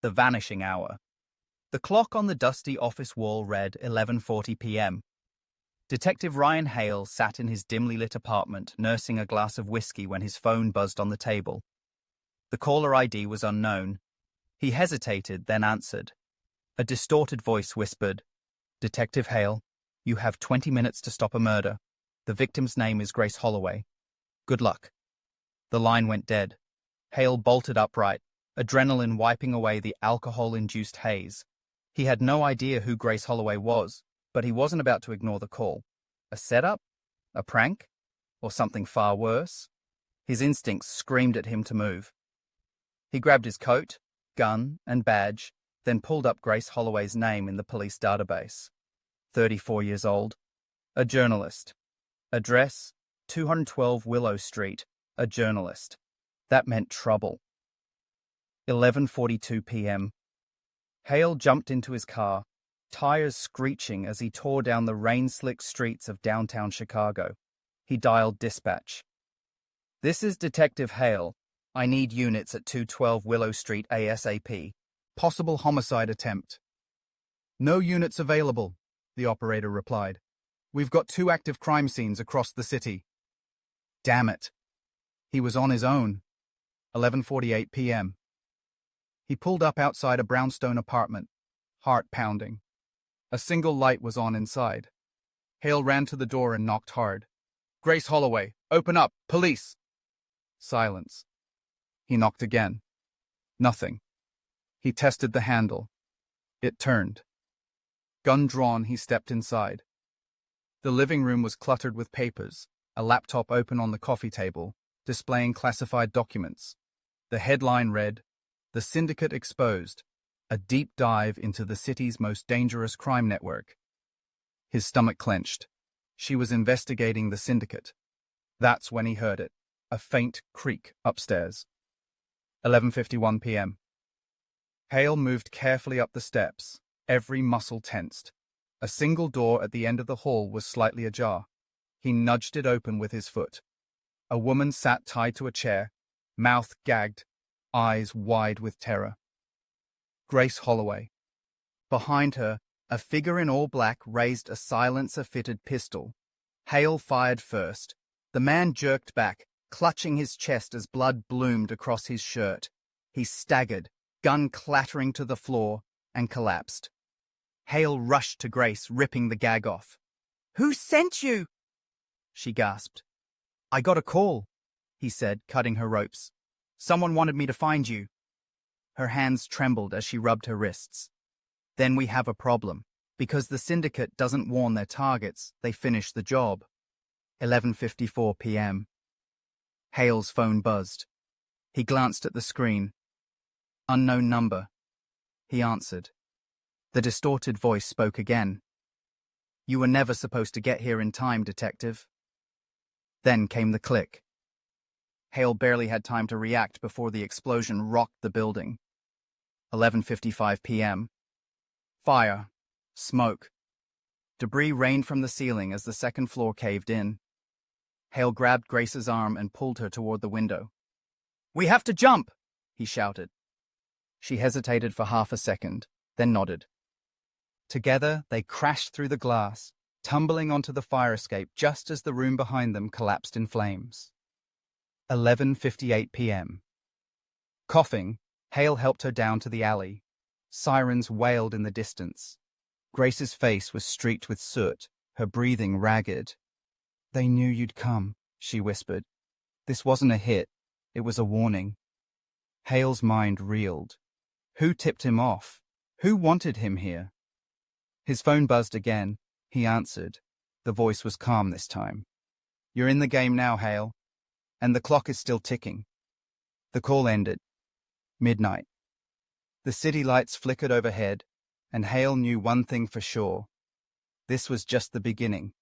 The Vanishing Hour. The clock on the dusty office wall read 11:40 p.m. Detective Ryan Hale sat in his dimly lit apartment nursing a glass of whiskey when his phone buzzed on the table. The caller ID was unknown. He hesitated, then answered. A distorted voice whispered, "Detective Hale, you have 20 minutes to stop a murder. The victim's name is Grace Holloway. Good luck." The line went dead. Hale bolted upright, adrenaline wiping away the alcohol-induced haze. He had no idea who Grace Holloway was, but he wasn't about to ignore the call. A setup? A prank? Or something far worse? His instincts screamed at him to move. He grabbed his coat, gun, and badge, then pulled up Grace Holloway's name in the police database. 34 years old. A journalist. Address, 212 Willow Street. A journalist. That meant trouble. 11:42 p.m. Hale jumped into his car, tires screeching as he tore down the rain-slick streets of downtown Chicago. He dialed dispatch. "This is Detective Hale. I need units at 212 Willow Street ASAP. Possible homicide attempt." "No units available," the operator replied. "We've got 2 active crime scenes across the city." Damn it. He was on his own. 11:48 p.m. He pulled up outside a brownstone apartment, heart pounding. A single light was on inside. Hale ran to the door and knocked hard. "Grace Holloway, open up! Police!" Silence. He knocked again. Nothing. He tested the handle. It turned. Gun drawn, he stepped inside. The living room was cluttered with papers, a laptop open on the coffee table, displaying classified documents. The headline read, "The Syndicate Exposed, a deep dive into the city's most dangerous crime network." His stomach clenched. She was investigating the syndicate. That's when he heard it, a faint creak upstairs. 11:51 p.m. Hale moved carefully up the steps, every muscle tensed. A single door at the end of the hall was slightly ajar. He nudged it open with his foot. A woman sat tied to a chair, mouth gagged, eyes wide with terror. Grace Holloway. Behind her, a figure in all black raised a silencer-fitted pistol. Hale fired first. The man jerked back, clutching his chest as blood bloomed across his shirt. He staggered, gun clattering to the floor, and collapsed. Hale rushed to Grace, ripping the gag off. "Who sent you?" she gasped. "I got a call," he said, cutting her ropes. "Someone wanted me to find you." Her hands trembled as she rubbed her wrists. "Then we have a problem. Because the syndicate doesn't warn their targets, they finish the job." 11:54 p.m. Hale's phone buzzed. He glanced at the screen. "Unknown number." He answered. The distorted voice spoke again. "You were never supposed to get here in time, Detective." Then came the click. Hale barely had time to react before the explosion rocked the building. 11:55 p.m. Fire. Smoke. Debris rained from the ceiling as the second floor caved in. Hale grabbed Grace's arm and pulled her toward the window. "We have to jump!" he shouted. She hesitated for half a second, then nodded. Together, they crashed through the glass, tumbling onto the fire escape just as the room behind them collapsed in flames. 11:58 p.m. Coughing, Hale helped her down to the alley. Sirens wailed in the distance. Grace's face was streaked with soot, her breathing ragged. "They knew you'd come," she whispered. "This wasn't a hit, it was a warning." Hale's mind reeled. Who tipped him off? Who wanted him here? His phone buzzed again. He answered. The voice was calm this time. "You're in the game now, Hale, and the clock is still ticking." The call ended. Midnight. The city lights flickered overhead, and Hale knew one thing for sure. This was just the beginning.